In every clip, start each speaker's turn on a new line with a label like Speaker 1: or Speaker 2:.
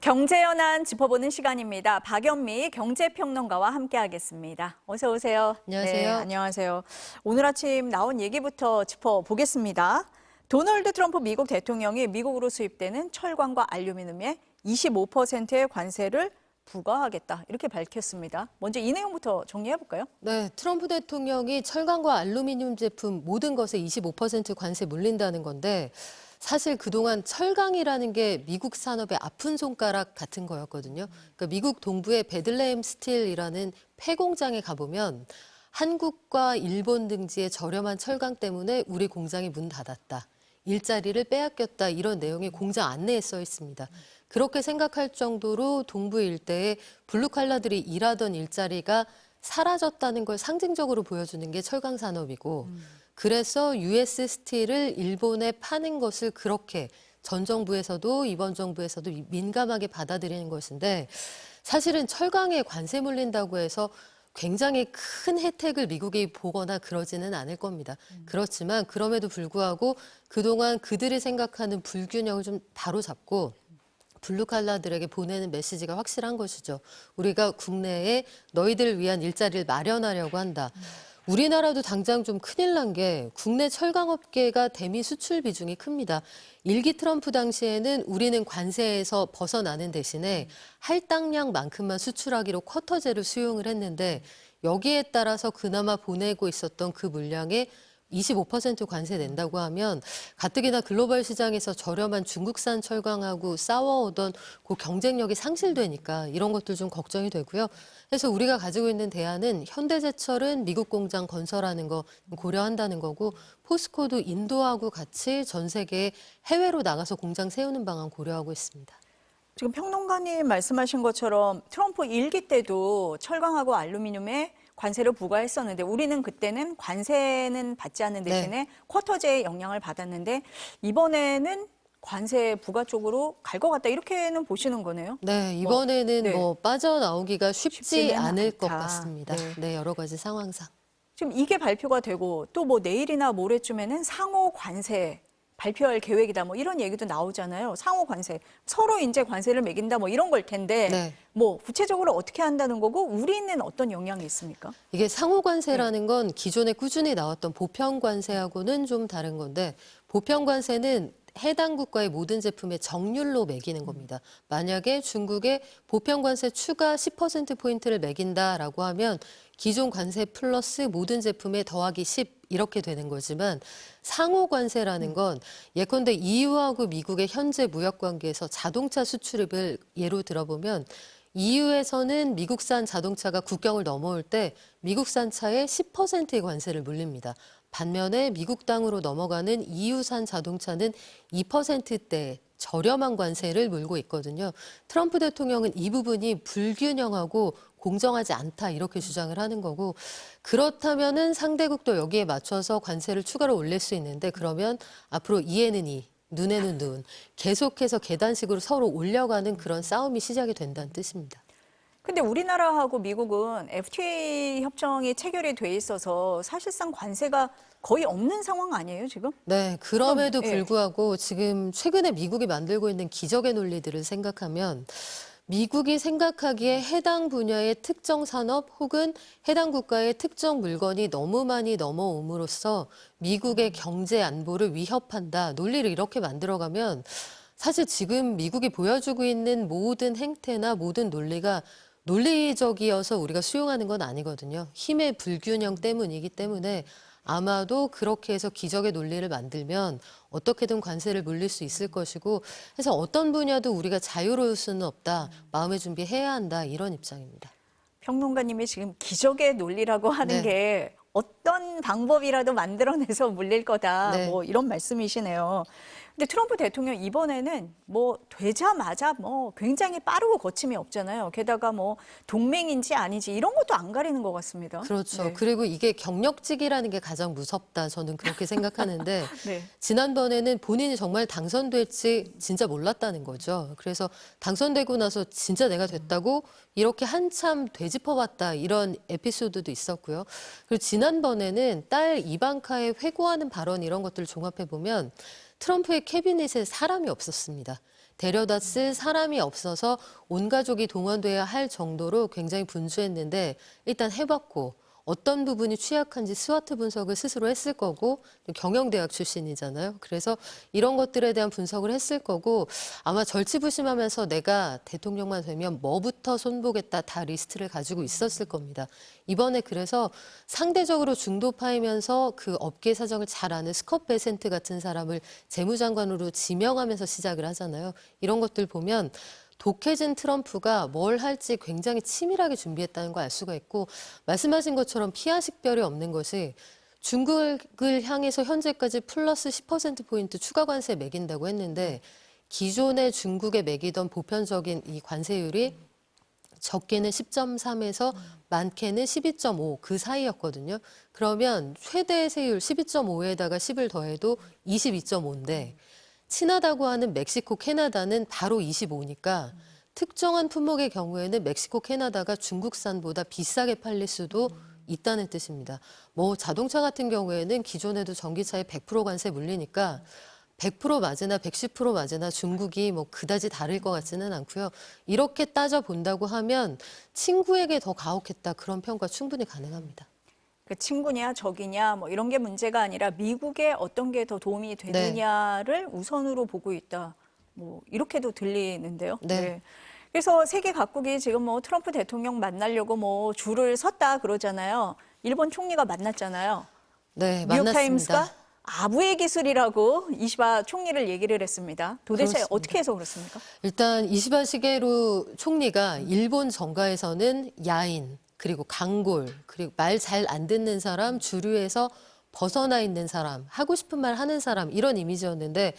Speaker 1: 경제 현안 짚어보는 시간입니다. 박연미 경제평론가와 함께하겠습니다. 어서 오세요.
Speaker 2: 안녕하세요.
Speaker 1: 네, 안녕하세요. 오늘 아침 나온 얘기부터 짚어보겠습니다. 도널드 트럼프 미국 대통령이 미국으로 수입되는 철광과 알루미늄에 25%의 관세를 부과하겠다 이렇게 밝혔습니다. 먼저 이 내용부터 정리해볼까요?
Speaker 2: 네, 트럼프 대통령이 철강과 알루미늄 제품 모든 것에 25% 관세 물린다는 건데 사실 그동안 철강이라는 게 미국 산업의 아픈 손가락 같은 거였거든요. 그러니까 미국 동부의 베들레헴 스틸이라는 폐공장에 가보면 한국과 일본 등지의 저렴한 철강 때문에 우리 공장이 문 닫았다. 일자리를 빼앗겼다. 이런 내용이 공장 안내에 써 있습니다. 그렇게 생각할 정도로 동부 일대에 블루칼라들이 일하던 일자리가 사라졌다는 걸 상징적으로 보여주는 게 철강 산업이고 그래서 US 스틸을 일본에 파는 것을 그렇게 전 정부에서도 이번 정부에서도 민감하게 받아들이는 것인데 사실은 철강에 관세 물린다고 해서 굉장히 큰 혜택을 미국이 보거나 그러지는 않을 겁니다. 그렇지만 그럼에도 불구하고 그동안 그들이 생각하는 불균형을 좀 바로잡고 블루칼라들에게 보내는 메시지가 확실한 것이죠. 우리가 국내에 너희들을 위한 일자리를 마련하려고 한다. 우리나라도 당장 좀 큰일 난 게 국내 철강업계가 대미 수출 비중이 큽니다. 1기 트럼프 당시에는 우리는 관세에서 벗어나는 대신에 할당량만큼만 수출하기로 쿼터제를 수용을 했는데 여기에 따라서 그나마 보내고 있었던 그 물량에 25% 관세 낸다고 하면 가뜩이나 글로벌 시장에서 저렴한 중국산 철강하고 싸워오던 그 경쟁력이 상실되니까 이런 것들 좀 걱정이 되고요. 그래서 우리가 가지고 있는 대안은 현대제철은 미국 공장 건설하는 거 고려한다는 거고 포스코도 인도하고 같이 전 세계 해외로 나가서 공장 세우는 방안 고려하고 있습니다.
Speaker 1: 지금 평론가님 말씀하신 것처럼 트럼프 1기 때도 철강하고 알루미늄에 관세를 부과했었는데 우리는 그때는 관세는 받지 않는 대신에 쿼터제의 영향을 받았는데 이번에는 관세 부과 쪽으로 갈 것 같다 이렇게는 보시는 거네요.
Speaker 2: 네, 이번에는 빠져나오기가 쉽지
Speaker 1: 쉽지는
Speaker 2: 않을 것
Speaker 1: 않다.
Speaker 2: 같습니다. 네, 여러 가지 상황상.
Speaker 1: 지금 이게 발표가 되고 또 뭐 내일이나 모레쯤에는 상호 관세 발표할 계획이다 뭐 이런 얘기도 나오잖아요. 상호 관세. 서로 이제 관세를 매긴다 뭐 이런 걸 텐데 뭐 구체적으로 어떻게 한다는 거고 우리는 어떤 영향이 있습니까?
Speaker 2: 이게 상호 관세라는 건 기존에 꾸준히 나왔던 보편 관세하고는 좀 다른 건데 보편 관세는 해당 국가의 모든 제품에 정률로 매기는 겁니다. 만약에 중국에 보편 관세 추가 10%포인트를 매긴다라고 하면 기존 관세 플러스 모든 제품에 더하기 10 이렇게 되는 거지만 상호 관세라는 건 예컨대 EU하고 미국의 현재 무역 관계에서 자동차 수출입을 예로 들어보면 EU에서는 미국산 자동차가 국경을 넘어올 때 미국산 차에 10%의 관세를 물립니다. 반면에 미국 땅으로 넘어가는 EU산 자동차는 2%대 저렴한 관세를 물고 있거든요. 트럼프 대통령은 이 부분이 불균형하고 공정하지 않다 이렇게 주장을 하는 거고 그렇다면은 상대국도 여기에 맞춰서 관세를 추가로 올릴 수 있는데 그러면 앞으로 이에는 이, 눈에는 눈 계속해서 계단식으로 서로 올려가는 그런 싸움이 시작이 된다는 뜻입니다.
Speaker 1: 근데 우리나라하고 미국은 FTA 협정이 체결이 돼 있어서 사실상 관세가 거의 없는 상황 아니에요, 지금?
Speaker 2: 네, 그럼에도 불구하고 지금 최근에 미국이 만들고 있는 기적의 논리들을 생각하면 미국이 생각하기에 해당 분야의 특정 산업 혹은 해당 국가의 특정 물건이 너무 많이 넘어옴으로써 미국의 경제 안보를 위협한다. 논리를 이렇게 만들어가면 사실 지금 미국이 보여주고 있는 모든 행태나 모든 논리가 논리적이어서 우리가 수용하는 건 아니거든요. 힘의 불균형 때문이기 때문에 아마도 그렇게 해서 기적의 논리를 만들면 어떻게든 관세를 물릴 수 있을 것이고 그래서 어떤 분야도 우리가 자유로울 수는 없다. 마음의 준비해야 한다. 이런 입장입니다.
Speaker 1: 평론가님이 지금 기적의 논리라고 하는 게 어떤 방법이라도 만들어내서 물릴 거다. 뭐 이런 말씀이시네요. 근데 트럼프 대통령 이번에는 뭐 되자마자 뭐 굉장히 빠르고 거침이 없잖아요. 게다가 뭐 동맹인지 아니지 이런 것도 안 가리는 것 같습니다.
Speaker 2: 그렇죠. 그리고 이게 경력직이라는 게 가장 무섭다. 저는 그렇게 생각하는데 지난번에는 본인이 정말 당선될지 진짜 몰랐다는 거죠. 그래서 당선되고 나서 진짜 내가 됐다고 이렇게 한참 되짚어봤다. 이런 에피소드도 있었고요. 그리고 지난번에는 딸 이방카의 회고하는 발언 이런 것들을 종합해보면 트럼프의 캐비닛에 사람이 없었습니다. 데려다 쓸 사람이 없어서 온 가족이 동원돼야 할 정도로 굉장히 분주했는데 일단 해봤고 어떤 부분이 취약한지 스와트 분석을 스스로 했을 거고 경영대학 출신이잖아요. 그래서 이런 것들에 대한 분석을 했을 거고 아마 절치부심하면서 내가 대통령만 되면 뭐부터 손보겠다 다 리스트를 가지고 있었을 겁니다. 이번에 그래서 상대적으로 중도파이면서 그 업계 사정을 잘 아는 스콧 베센트 같은 사람을 재무장관으로 지명하면서 시작을 하잖아요. 이런 것들 보면 독해진 트럼프가 뭘 할지 굉장히 치밀하게 준비했다는 걸 알 수가 있고 말씀하신 것처럼 피하 식별이 없는 것이 중국을 향해서 현재까지 플러스 10%포인트 추가 관세 매긴다고 했는데 기존에 중국에 매기던 보편적인 이 관세율이 적게는 10.3에서 많게는 12.5 그 사이였거든요. 그러면 최대 세율 12.5에다가 10을 더해도 22.5인데 친하다고 하는 멕시코, 캐나다는 바로 25니까 특정한 품목의 경우에는 멕시코, 캐나다가 중국산보다 비싸게 팔릴 수도 있다는 뜻입니다. 뭐 자동차 같은 경우에는 기존에도 전기차에 100% 관세 물리니까 100% 맞으나 110% 맞으나 중국이 뭐 그다지 다를 것 같지는 않고요. 이렇게 따져 본다고 하면 친구에게 더 가혹했다 그런 평가 충분히 가능합니다.
Speaker 1: 그 친구냐 적이냐 뭐 이런 게 문제가 아니라 미국에 어떤 게 더 도움이 되느냐를 우선으로 보고 있다. 뭐 이렇게도 들리는데요.
Speaker 2: 네.
Speaker 1: 그래서 세계 각국이 지금 뭐 트럼프 대통령 만나려고 뭐 줄을 섰다 그러잖아요. 일본 총리가 만났잖아요.
Speaker 2: 네,
Speaker 1: 뉴욕타임스가
Speaker 2: 만났습니다.
Speaker 1: 아부의 기술이라고 이시바 총리를 얘기를 했습니다. 도대체
Speaker 2: 그렇습니다.
Speaker 1: 어떻게 해서 그렇습니까?
Speaker 2: 일단 이시바 시게루 총리가 일본 정가에서는 야인, 그리고 강골, 그리고 말 잘 안 듣는 사람, 주류에서 벗어나 있는 사람, 하고 싶은 말 하는 사람 이런 이미지였는데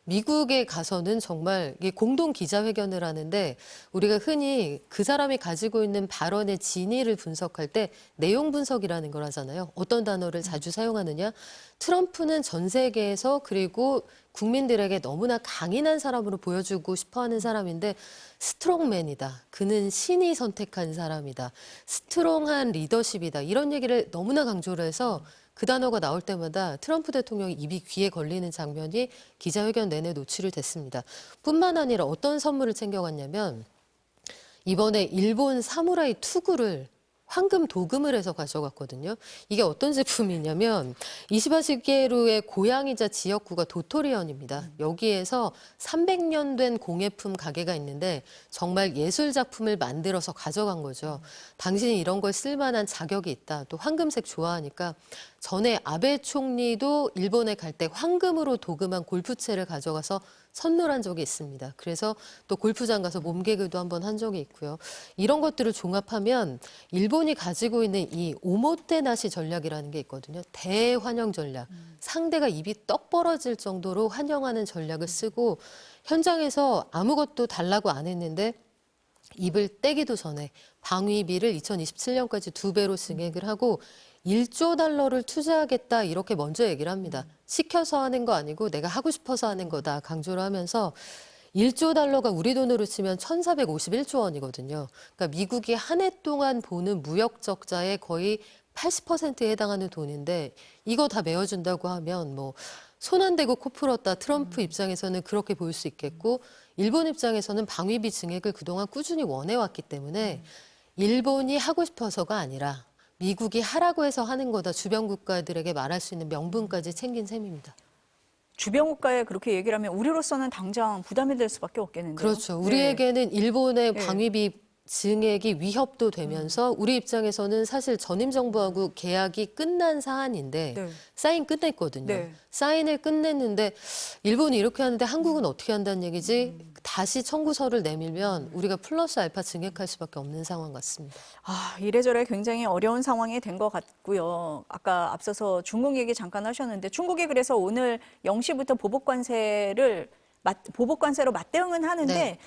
Speaker 2: 미국에 가서는 정말 이게 공동 기자회견을 하는데 우리가 흔히 그 사람이 가지고 있는 발언의 진위를 분석할 때 내용 분석이라는 걸 하잖아요. 어떤 단어를 자주 사용하느냐? 트럼프는 전 세계에서 그리고 국민들에게 너무나 강인한 사람으로 보여주고 싶어하는 사람인데 스트롱맨이다. 그는 신이 선택한 사람이다. 스트롱한 리더십이다. 이런 얘기를 너무나 강조를 해서 그 단어가 나올 때마다 트럼프 대통령이 입이 귀에 걸리는 장면이 기자회견 내내 노출이 됐습니다. 뿐만 아니라 어떤 선물을 챙겨갔냐면 이번에 일본 사무라이 투구를 황금 도금을 해서 가져갔거든요. 이게 어떤 제품이냐면 이시바 시게루의 고향이자 지역구가 도토리현입니다. 여기에서 300년 된 공예품 가게가 있는데 정말 예술 작품을 만들어서 가져간 거죠. 당신이 이런 걸 쓸만한 자격이 있다. 또 황금색 좋아하니까 전에 아베 총리도 일본에 갈 때 황금으로 도금한 골프채를 가져가서 선물한 적이 있습니다. 그래서 또 골프장 가서 몸개그도 한번 한 적이 있고요. 이런 것들을 종합하면 일본이 가지고 있는 이 오모테나시 전략이라는 게 있거든요. 대환영 전략. 상대가 입이 떡 벌어질 정도로 환영하는 전략을 쓰고 현장에서 아무것도 달라고 안 했는데 입을 떼기도 전에 방위비를 2027년까지 2배로 증액을 하고 1조 달러를 투자하겠다 이렇게 먼저 얘기를 합니다. 시켜서 하는 거 아니고 내가 하고 싶어서 하는 거다 강조를 하면서 1조 달러가 우리 돈으로 치면 1,451조 원이거든요. 그러니까 미국이 한 해 동안 보는 무역 적자의 거의 80%에 해당하는 돈인데 이거 다 메워준다고 하면 뭐 손 안 대고 코 풀었다. 트럼프 입장에서는 그렇게 보일 수 있겠고 일본 입장에서는 방위비 증액을 그동안 꾸준히 원해왔기 때문에 일본이 하고 싶어서가 아니라 미국이 하라고 해서 하는 거다. 주변 국가들에게 말할 수 있는 명분까지 챙긴 셈입니다.
Speaker 1: 주변 국가에 그렇게 얘기를 하면 우리로서는 당장 부담이 될 수밖에 없겠는데요.
Speaker 2: 그렇죠. 우리에게는 일본의
Speaker 1: 네.
Speaker 2: 방위비 증액이 위협도 되면서 우리 입장에서는 사실 전임 정부하고 계약이 끝난 사안인데
Speaker 1: 네.
Speaker 2: 사인 끝냈거든요.
Speaker 1: 네.
Speaker 2: 사인을 끝냈는데 일본이 이렇게 하는데 한국은 어떻게 한다는 얘기지? 다시 청구서를 내밀면 우리가 플러스 알파 증액할 수밖에 없는 상황 같습니다.
Speaker 1: 아, 이래저래 굉장히 어려운 상황이 된 것 같고요. 아까 앞서서 중국 얘기 잠깐 하셨는데 중국이 그래서 오늘 0시부터 보복관세로 맞대응은 하는데
Speaker 2: 네.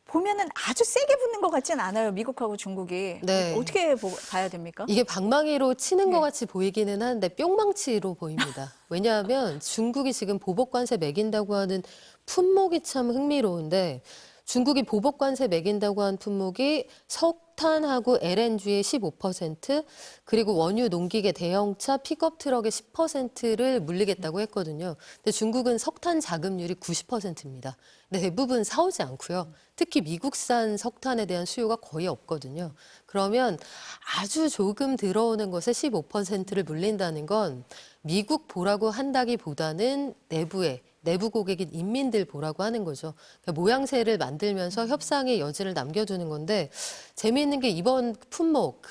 Speaker 1: 보면은 아주 세게 붙는 것 같진 않아요. 미국하고 중국이.
Speaker 2: 네.
Speaker 1: 어떻게 봐야 됩니까?
Speaker 2: 이게 방망이로 치는
Speaker 1: 네.
Speaker 2: 것 같이 보이기는 하는데 뿅망치로 보입니다. 왜냐하면 중국이 지금 보복관세 매긴다고 하는 품목이 참 흥미로운데 중국이 보복 관세 매긴다고 한 품목이 석탄하고 LNG의 15%, 그리고 원유, 농기계, 대형차, 픽업 트럭의 10%를 물리겠다고 했거든요. 근데 중국은 석탄 자급률이 90%입니다. 근데 대부분 사오지 않고요. 특히 미국산 석탄에 대한 수요가 거의 없거든요. 그러면 아주 조금 들어오는 것에 15%를 물린다는 건 미국 보라고 한다기보다는 내부 고객인 인민들 보라고 하는 거죠. 그러니까 모양새를 만들면서 협상의 여지를 남겨두는 건데 재미있는 게 이번 품목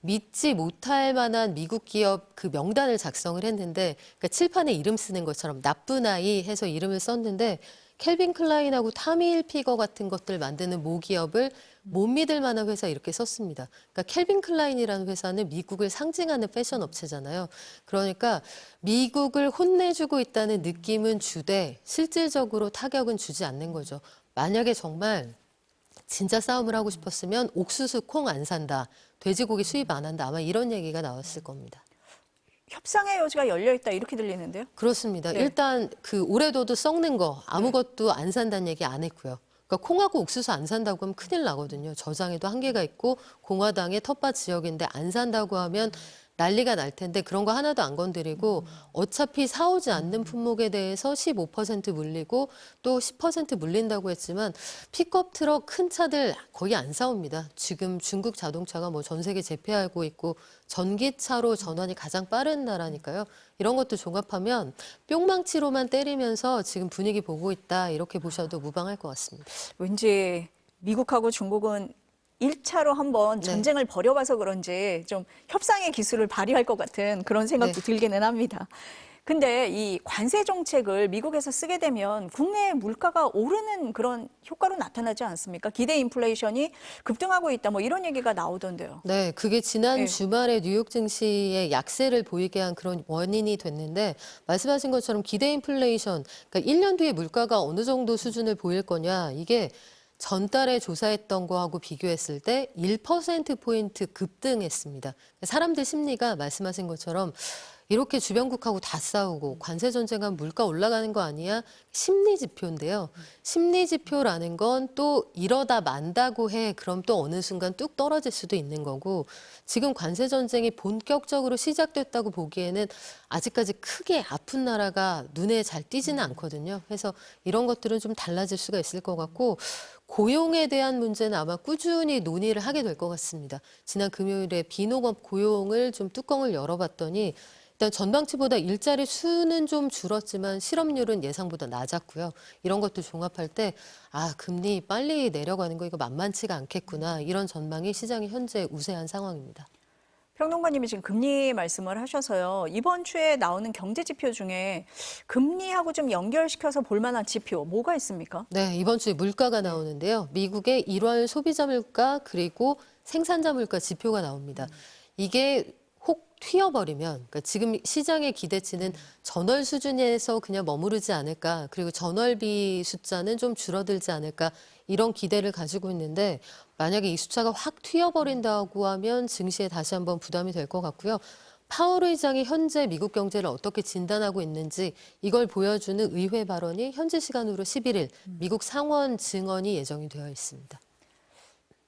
Speaker 2: 믿지 못할 만한 미국 기업 그 명단을 작성을 했는데 그러니까 칠판에 이름 쓰는 것처럼 나쁜 아이 해서 이름을 썼는데 캘빈 클라인하고 타미 hil피거 같은 것들 만드는 모기업을 못 믿을 만한 회사 이렇게 썼습니다. 그러니까 캘빈 클라인이라는 회사는 미국을 상징하는 패션 업체잖아요. 그러니까 미국을 혼내주고 있다는 느낌은 주되 실질적으로 타격은 주지 않는 거죠. 만약에 정말 진짜 싸움을 하고 싶었으면 옥수수 콩 안 산다, 돼지고기 수입 안 한다, 아마 이런 얘기가 나왔을 겁니다.
Speaker 1: 협상의 여지가 열려 있다 이렇게 들리는데요.
Speaker 2: 그렇습니다.
Speaker 1: 네.
Speaker 2: 일단 오래둬도 썩는 거 아무것도 안 산다는 얘기 안 했고요. 그러니까 콩하고 옥수수 안 산다고 하면 큰일 나거든요. 저장에도 한계가 있고 공화당의 텃밭 지역인데 안 산다고 하면 난리가 날 텐데 그런 거 하나도 안 건드리고 어차피 사오지 않는 품목에 대해서 15% 물리고 또 10% 물린다고 했지만 픽업 트럭 큰 차들 거의 안 사옵니다. 지금 중국 자동차가 뭐 전 세계 제패하고 있고 전기차로 전환이 가장 빠른 나라니까요. 이런 것도 종합하면 뿅망치로만 때리면서 지금 분위기 보고 있다 이렇게 보셔도 무방할 것 같습니다.
Speaker 1: 왠지 미국하고 중국은 1차로 한번 전쟁을 벌여봐서 그런지 좀 협상의 기술을 발휘할 것 같은 그런 생각도 들기는 합니다. 근데 이 관세 정책을 미국에서 쓰게 되면 국내 물가가 오르는 그런 효과로 나타나지 않습니까? 기대 인플레이션이 급등하고 있다 뭐 이런 얘기가 나오던데요.
Speaker 2: 네, 그게 지난 주말에 뉴욕 증시에 약세를 보이게 한 그런 원인이 됐는데 말씀하신 것처럼 기대 인플레이션, 그러니까 1년 뒤에 물가가 어느 정도 수준을 보일 거냐 이게 전달에 조사했던 거하고 비교했을 때 1%포인트 급등했습니다. 사람들 심리가 말씀하신 것처럼 이렇게 주변국하고 다 싸우고 관세 전쟁하면 물가 올라가는 거 아니야? 심리 지표인데요. 심리 지표라는 건 또 이러다 만다고 해. 그럼 또 어느 순간 뚝 떨어질 수도 있는 거고 지금 관세 전쟁이 본격적으로 시작됐다고 보기에는 아직까지 크게 아픈 나라가 눈에 잘 띄지는 않거든요. 그래서 이런 것들은 좀 달라질 수가 있을 것 같고 고용에 대한 문제는 아마 꾸준히 논의를 하게 될 것 같습니다. 지난 금요일에 비농업 고용을 좀 뚜껑을 열어봤더니 일단 전망치보다 일자리 수는 좀 줄었지만 실업률은 예상보다 낮았고요. 이런 것도 종합할 때 금리 빨리 내려가는 거 이거 만만치가 않겠구나. 이런 전망이 시장이 현재 우세한 상황입니다.
Speaker 1: 평론가님이 지금 금리 말씀을 하셔서요. 이번 주에 나오는 경제 지표 중에 금리하고 좀 연결시켜서 볼 만한 지표 뭐가 있습니까?
Speaker 2: 네, 이번 주에 물가가 나오는데요. 미국의 1월 소비자 물가 그리고 생산자 물가 지표가 나옵니다. 이게 혹 튀어버리면 그러니까 지금 시장의 기대치는 전월 수준에서 그냥 머무르지 않을까 그리고 전월비 숫자는 좀 줄어들지 않을까 이런 기대를 가지고 있는데 만약에 이 숫자가 확 튀어버린다고 하면 증시에 다시 한번 부담이 될 것 같고요. 파월 의장이 현재 미국 경제를 어떻게 진단하고 있는지 이걸 보여주는 의회 발언이 현지 시간으로 11일 미국 상원 증언이 예정이 되어 있습니다.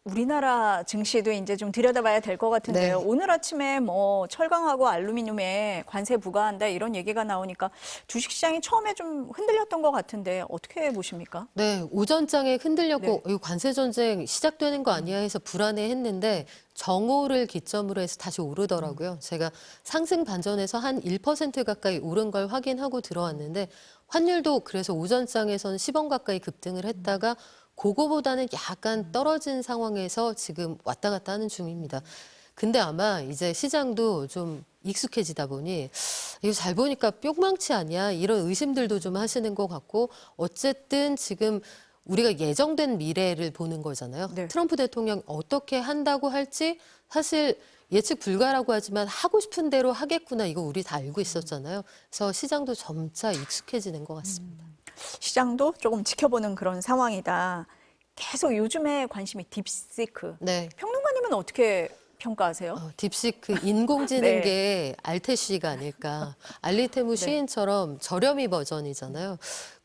Speaker 1: 우리나라 증시도 이제 좀 들여다봐야 될 것 같은데요. 오늘 아침에 뭐 철강하고 알루미늄에 관세 부과한다 이런 얘기가 나오니까 주식시장이 처음에 좀 흔들렸던 것 같은데 어떻게 보십니까?
Speaker 2: 네, 오전장에 흔들렸고 이거 관세 전쟁 시작되는 거 아니야 해서 불안해했는데 정오를 기점으로 해서 다시 오르더라고요. 제가 상승 반전에서 한 1% 가까이 오른 걸 확인하고 들어왔는데 환율도 그래서 오전장에서는 10원 가까이 급등을 했다가 그거보다는 약간 떨어진 상황에서 지금 왔다 갔다 하는 중입니다. 근데 아마 이제 시장도 좀 익숙해지다 보니 이거 잘 보니까 뿅망치 아니야? 이런 의심들도 좀 하시는 것 같고 어쨌든 지금 우리가 예정된 미래를 보는 거잖아요. 트럼프 대통령 어떻게 한다고 할지 사실 예측 불가라고 하지만 하고 싶은 대로 하겠구나 이거 우리 다 알고 있었잖아요. 그래서 시장도 점차 익숙해지는 것 같습니다.
Speaker 1: 시장도 조금 지켜보는 그런 상황이다. 계속 요즘에 관심이 딥시크. 평론가님은 어떻게 평가하세요?
Speaker 2: 딥시크 인공지능계 알테쉬가 아닐까. 알리테무 시인처럼 저렴이 버전이잖아요.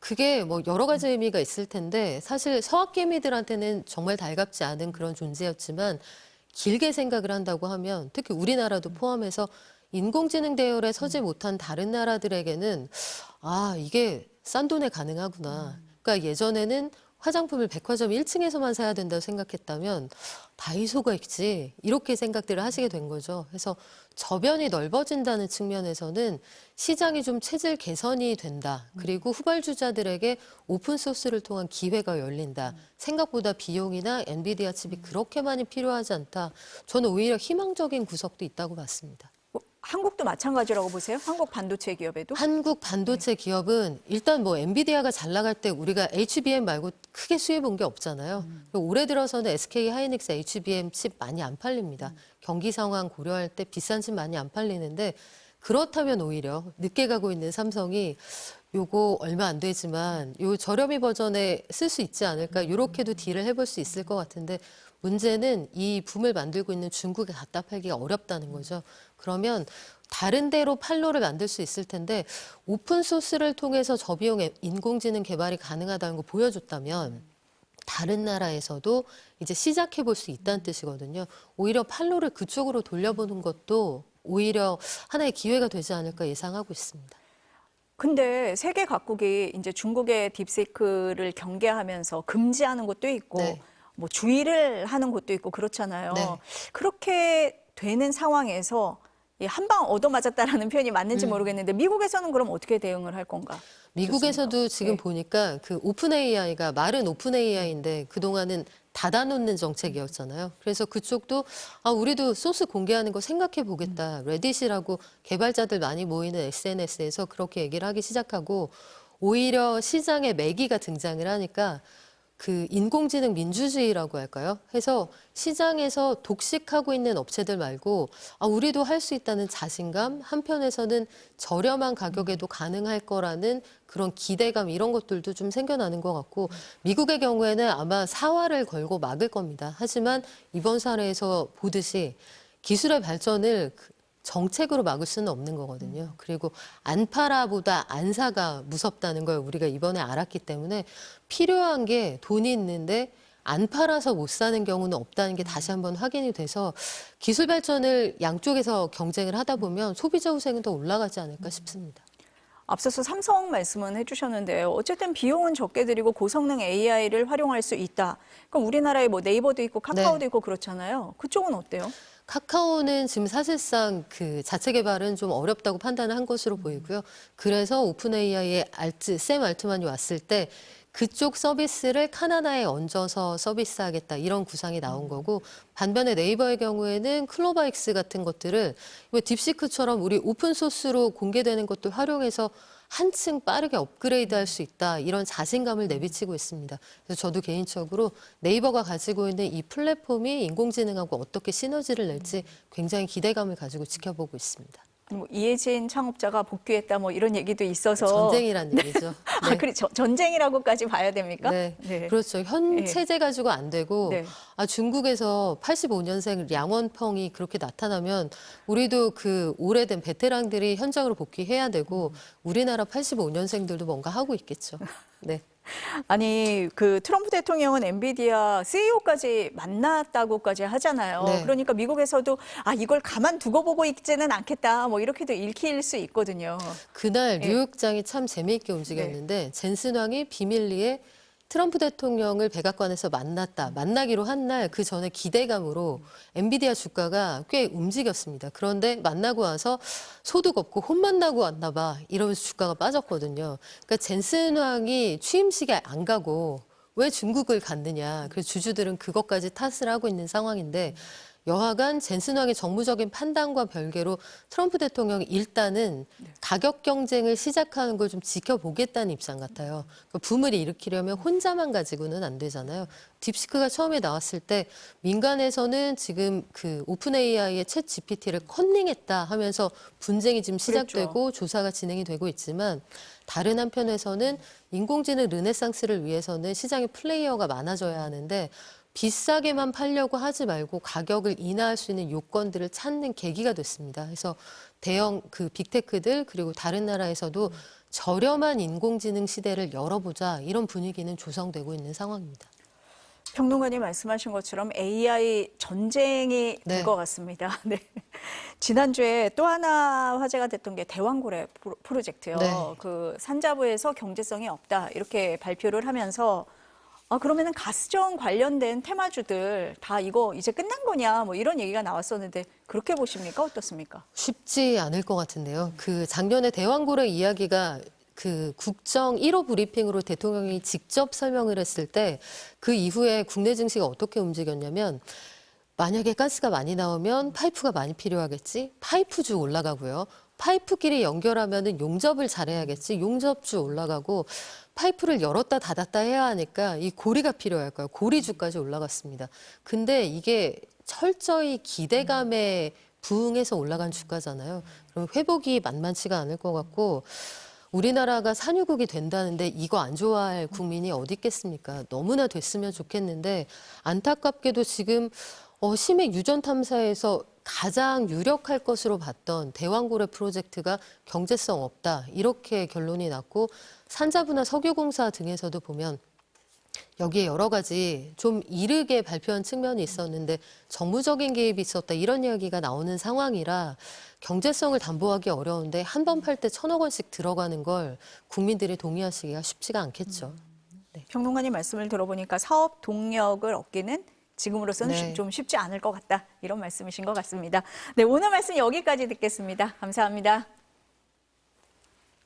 Speaker 2: 그게 뭐 여러 가지 의미가 있을 텐데 사실 서학개미들한테는 정말 달갑지 않은 그런 존재였지만 길게 생각을 한다고 하면 특히 우리나라도 포함해서 인공지능 대열에 서지 못한 다른 나라들에게는 아, 이게 싼 돈에 가능하구나. 그러니까 예전에는 화장품을 백화점 1층에서만 사야 된다고 생각했다면 다이소가 있지 이렇게 생각들을 하시게 된 거죠. 그래서 저변이 넓어진다는 측면에서는 시장이 좀 체질 개선이 된다. 그리고 후발주자들에게 오픈소스를 통한 기회가 열린다. 생각보다 비용이나 엔비디아 칩이 그렇게 많이 필요하지 않다. 저는 오히려 희망적인 구석도 있다고 봤습니다.
Speaker 1: 한국도 마찬가지라고 보세요? 한국 반도체 기업에도?
Speaker 2: 한국 반도체 기업은 일단 뭐 엔비디아가 잘 나갈 때 우리가 HBM 말고 크게 수혜 본 게 없잖아요. 올해 들어서는 SK 하이닉스 HBM 칩 많이 안 팔립니다. 경기 상황 고려할 때 비싼 칩 많이 안 팔리는데 그렇다면 오히려 늦게 가고 있는 삼성이 요거 얼마 안 되지만 요 저렴이 버전에 쓸 수 있지 않을까 요렇게도 딜을 해볼 수 있을 것 같은데 문제는 이 붐을 만들고 있는 중국에 갖다 팔기가 어렵다는 거죠. 그러면 다른 데로 판로를 만들 수 있을 텐데 오픈소스를 통해서 저비용 인공지능 개발이 가능하다는 거 보여줬다면 다른 나라에서도 이제 시작해 볼 수 있다는 뜻이거든요. 오히려 판로를 그쪽으로 돌려보는 것도 오히려 하나의 기회가 되지 않을까 예상하고 있습니다.
Speaker 1: 근데 세계 각국이 이제 중국의 딥시크를 경계하면서 금지하는 곳도 있고
Speaker 2: 네.
Speaker 1: 뭐 주의를 하는 곳도 있고 그렇잖아요.
Speaker 2: 네.
Speaker 1: 그렇게 되는 상황에서 한 방 얻어맞았다라는 표현이 맞는지 모르겠는데 미국에서는 그럼 어떻게 대응을 할 건가?
Speaker 2: 미국에서도 지금
Speaker 1: 네.
Speaker 2: 보니까 그 오픈 AI가 말은 오픈 AI인데 그동안은 닫아놓는 정책이었잖아요. 그래서 그쪽도 아 우리도 소스 공개하는 거 생각해 보겠다. 레딧이라고 개발자들 많이 모이는 SNS에서 그렇게 얘기를 하기 시작하고 오히려 시장에 매기가 등장을 하니까 그 인공지능 민주주의라고 할까요? 해서 시장에서 독식하고 있는 업체들 말고 아, 우리도 할 수 있다는 자신감, 한편에서는 저렴한 가격에도 가능할 거라는 그런 기대감 이런 것들도 좀 생겨나는 것 같고 미국의 경우에는 아마 사활을 걸고 막을 겁니다. 하지만 이번 사례에서 보듯이 기술의 발전을 정책으로 막을 수는 없는 거거든요. 그리고 안 팔아보다 안 사가 무섭다는 걸 우리가 이번에 알았기 때문에 필요한 게 돈이 있는데 안 팔아서 못 사는 경우는 없다는 게 다시 한번 확인이 돼서 기술 발전을 양쪽에서 경쟁을 하다 보면 소비자 후생은 더 올라가지 않을까 싶습니다.
Speaker 1: 앞서서 삼성 말씀은 해주셨는데요. 어쨌든 비용은 적게 들이고 고성능 AI를 활용할 수 있다. 그럼 우리나라에 뭐 네이버도 있고 카카오도
Speaker 2: 네.
Speaker 1: 있고 그렇잖아요. 그쪽은 어때요?
Speaker 2: 카카오는 지금 사실상 그 자체 개발은 좀 어렵다고 판단을 한 것으로 보이고요. 그래서 오픈 AI의 샘 알트만이 왔을 때 그쪽 서비스를 카나다에 얹어서 서비스하겠다 이런 구상이 나온 거고 반면에 네이버의 경우에는 클로바익스 같은 것들을 딥시크처럼 우리 오픈 소스로 공개되는 것들 활용해서 한층 빠르게 업그레이드할 수 있다 이런 자신감을 내비치고 있습니다. 그래서 저도 개인적으로 네이버가 가지고 있는 이 플랫폼이 인공지능하고 어떻게 시너지를 낼지 굉장히 기대감을 가지고 지켜보고 있습니다.
Speaker 1: 뭐 이혜진 창업자가 복귀했다 뭐 이런 얘기도 있어서
Speaker 2: 전쟁이란 얘기죠.
Speaker 1: 아, 그래 전쟁이라고까지 봐야 됩니까?
Speaker 2: 네.
Speaker 1: 네.
Speaker 2: 그렇죠. 현
Speaker 1: 네.
Speaker 2: 체제 가지고 안 되고
Speaker 1: 네.
Speaker 2: 아 중국에서 85년생 량원펑이 그렇게 나타나면 우리도 그 오래된 베테랑들이 현장으로 복귀해야 되고 우리나라 85년생들도 뭔가 하고 있겠죠. 네.
Speaker 1: 아니 그 트럼프 대통령은 엔비디아 CEO까지 만났다고까지 하잖아요.
Speaker 2: 네.
Speaker 1: 그러니까 미국에서도 아 이걸 가만 두고 보고 있지는 않겠다. 뭐 이렇게도 읽힐 수 있거든요.
Speaker 2: 그날 뉴욕장이 참 재미있게 움직였는데 젠슨 왕이 비밀리에 트럼프 대통령을 백악관에서 만나기로 한 날 그 전에 기대감으로 엔비디아 주가가 꽤 움직였습니다. 그런데 만나고 와서 소득 없고 혼만 나고 왔나 봐 이러면서 주가가 빠졌거든요. 그러니까 젠슨 왕이 취임식에 안 가고 왜 중국을 갔느냐. 그래서 주주들은 그것까지 탓을 하고 있는 상황인데 여하간 젠슨 왕의 정무적인 판단과 별개로 트럼프 대통령이 일단은 가격 경쟁을 시작하는 걸 좀 지켜보겠다는 입장 같아요. 그러니까 붐을 일으키려면 혼자만 가지고는 안 되잖아요. 딥시크가 처음에 나왔을 때 민간에서는 지금 그 오픈 AI의 챗 GPT를 컨닝했다 하면서 분쟁이 지금 시작되고
Speaker 1: 그렇죠.
Speaker 2: 조사가 진행이 되고 있지만 다른 한편에서는 인공지능 르네상스를 위해서는 시장에 플레이어가 많아져야 하는데 비싸게만 팔려고 하지 말고 가격을 인하할 수 있는 요건들을 찾는 계기가 됐습니다. 그래서 대형 그 빅테크들 그리고 다른 나라에서도 저렴한 인공지능 시대를 열어보자 이런 분위기는 조성되고 있는 상황입니다.
Speaker 1: 평론가님 말씀하신 것처럼 AI 전쟁이 될
Speaker 2: 네.
Speaker 1: 것 같습니다. 네. 지난주에 또 하나 화제가 됐던 게 대왕고래 프로젝트요.
Speaker 2: 네.
Speaker 1: 그 산자부에서 경제성이 없다 이렇게 발표를 하면서 그러면은 가스정 관련된 테마주들 다 이거 이제 끝난 거냐 뭐 이런 얘기가 나왔었는데 그렇게 보십니까? 어떻습니까?
Speaker 2: 쉽지 않을 것 같은데요. 그 작년에 대왕고래 이야기가 그 국정 1호 브리핑으로 대통령이 직접 설명을 했을 때 그 이후에 국내 증시가 어떻게 움직였냐면 만약에 가스가 많이 나오면 파이프가 많이 필요하겠지. 파이프주 올라가고요. 파이프끼리 연결하면은 용접을 잘해야겠지. 용접주 올라가고 파이프를 열었다 닫았다 해야 하니까 이 고리가 필요할 거예요. 고리주까지 올라갔습니다. 근데 이게 철저히 기대감에 부응해서 올라간 주가잖아요. 그럼 회복이 만만치가 않을 것 같고 우리나라가 산유국이 된다는데 이거 안 좋아할 국민이 어디 있겠습니까? 너무나 됐으면 좋겠는데 안타깝게도 지금 심해 유전 탐사에서 가장 유력할 것으로 봤던 대왕고래 프로젝트가 경제성 없다 이렇게 결론이 났고 산자부나 석유공사 등에서도 보면 여기에 여러 가지 좀 이르게 발표한 측면이 있었는데 정무적인 개입이 있었다 이런 이야기가 나오는 상황이라 경제성을 담보하기 어려운데 한 번 팔 때 1,000억 원씩 들어가는 걸 국민들이 동의하시기가 쉽지가 않겠죠. 네.
Speaker 1: 평론가님 말씀을 들어보니까 사업 동력을 얻기는 지금으로서는
Speaker 2: 네.
Speaker 1: 좀 쉽지 않을 것 같다 이런 말씀이신 것 같습니다. 네, 오늘 말씀 여기까지 듣겠습니다. 감사합니다.